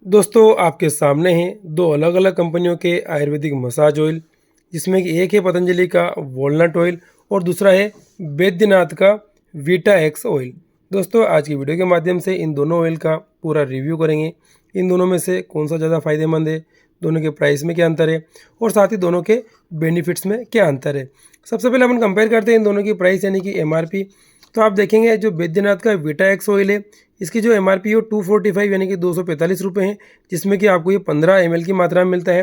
दोस्तों आपके सामने हैं दो अलग अलग कंपनियों के आयुर्वेदिक मसाज ऑयल, जिसमें कि एक है पतंजलि का वॉलनट ऑयल और दूसरा है बैद्यनाथ का वीटा एक्स ऑयल। दोस्तों आज की वीडियो के माध्यम से इन दोनों ऑयल का पूरा रिव्यू करेंगे। इन दोनों में से कौन सा ज़्यादा फायदेमंद है, दोनों के प्राइस में क्या अंतर है और साथ ही दोनों के बेनिफिट्स में क्या अंतर है। सबसे पहले अपन कंपेयर करते हैं इन दोनों की प्राइस यानी कि एमआरपी। तो आप देखेंगे जो बैद्यनाथ का वीटा एक्स ऑयल है, इसकी जो एमआरपी है 245 यानी कि 245 रुपये है, जिसमें कि आपको ये 15 ml की मात्रा में मिलता है।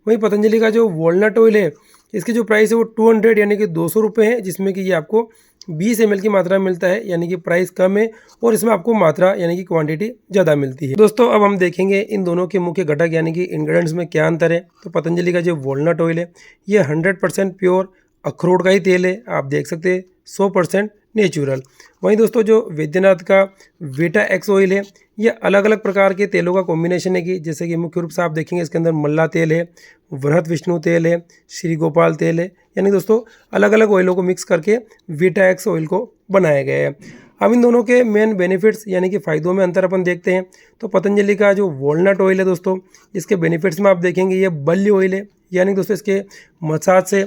वहीं पतंजलि का जो वॉलनट ऑयल है, इसकी जो प्राइस है वो 200 यानी कि 200 रुपये है, जिसमें कि ये आपको 20 ml की मात्रा में मिलता है, यानी कि प्राइस कम है और इसमें आपको मात्रा यानी कि क्वांटिटी ज़्यादा मिलती है। दोस्तों अब हम देखेंगे इन दोनों के मुख्य घटक यानी कि इंग्रेडिएंट्स में क्या अंतर है। तो पतंजलि का जो वॉलनट ऑयल है, ये 100% प्योर अखरोट का ही तेल है, आप देख सकते हैं 100% नेचुरल। वहीं दोस्तों जो बैद्यनाथ का वीटा एक्स ऑयल है, ये अलग अलग प्रकार के तेलों का कॉम्बिनेशन है कि जैसे कि मुख्य रूप से आप देखेंगे इसके अंदर मल्ला तेल है, वृहत विष्णु तेल है, श्री गोपाल तेल है, यानी दोस्तों अलग अलग ऑयलों को मिक्स करके वीटा एक्स ऑयल को बनाया गया है। अब इन दोनों के मेन बेनिफिट्स यानी कि फ़ायदों में अंतर अपन देखते हैं। तो पतंजलि का जो वॉलनट ऑयल है दोस्तों, इसके बेनिफिट्स में आप देखेंगे ये बल्य ऑयल है, यानी दोस्तों इसके मसाज से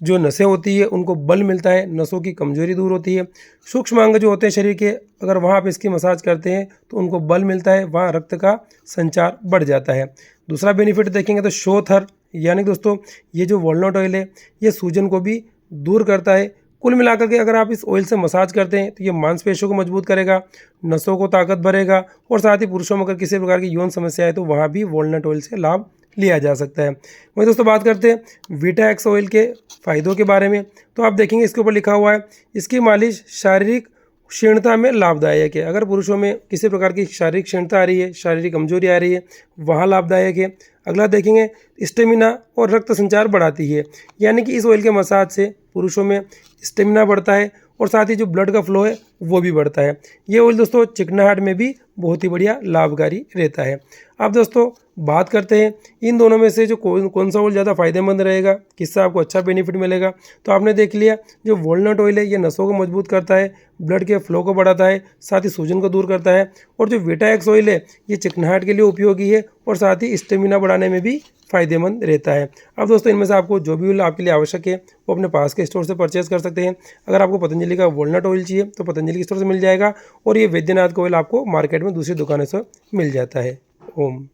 जो नसें होती है उनको बल मिलता है, नसों की कमजोरी दूर होती है। सूक्ष्म अंग जो होते हैं शरीर के, अगर वहाँ आप इसकी मसाज करते हैं तो उनको बल मिलता है, वहाँ रक्त का संचार बढ़ जाता है। दूसरा बेनिफिट देखेंगे तो शोथर, यानी दोस्तों ये जो वॉलनट ऑयल है ये सूजन को भी दूर करता है। कुल मिलाकर के अगर आप इस ऑयल से मसाज करते हैं तो ये मांसपेशियों को मजबूत करेगा, नसों को ताकत भरेगा और साथ ही पुरुषों में अगर किसी प्रकार की यौन समस्या है तो वहाँ भी वॉलनट ऑयल से लाभ लिया जा सकता है। वहीं दोस्तों बात करते हैं वीटा एक्स ऑयल के फ़ायदों के बारे में। तो आप देखेंगे इसके ऊपर लिखा हुआ है इसकी मालिश शारीरिक क्षीणता में लाभदायक है। अगर पुरुषों में किसी प्रकार की शारीरिक क्षीणता आ रही है, शारीरिक कमजोरी आ रही है, वहाँ लाभदायक है। अगला देखेंगे स्टेमिना और रक्त संचार बढ़ाती है, यानी कि इस ऑयल के मसाज से पुरुषों में स्टेमिना बढ़ता है और साथ ही जो ब्लड का फ्लो है वो भी बढ़ता है। ये ऑयल दोस्तों चिकनाहट में भी बहुत ही बढ़िया लाभकारी रहता है। अब दोस्तों बात करते हैं इन दोनों में से जो कौन सा ऑयल ज़्यादा फायदेमंद रहेगा, किससे आपको अच्छा बेनिफिट मिलेगा। तो आपने देख लिया जो वॉलनट ऑयल है ये नसों को मजबूत करता है, ब्लड के फ्लो को बढ़ाता है, साथ ही सूजन को दूर करता है। और जो वीटा एक्स ऑयल है ये चिकनाहट के लिए उपयोगी है और साथ ही स्टेमिना बढ़ाने में भी फ़ायदेमंद रहता है। अब दोस्तों इनमें से आपको जो भी ऑयल आपके लिए आवश्यक है वो अपने पास के स्टोर से परचेज कर सकते हैं। अगर आपको पतंजलि का वॉलनट ऑयल चाहिए तो पतंजलि के स्टोर से मिल जाएगा और ये बैद्यनाथ का ऑयल आपको मार्केट में दूसरी दुकानों से मिल जाता है। ओम।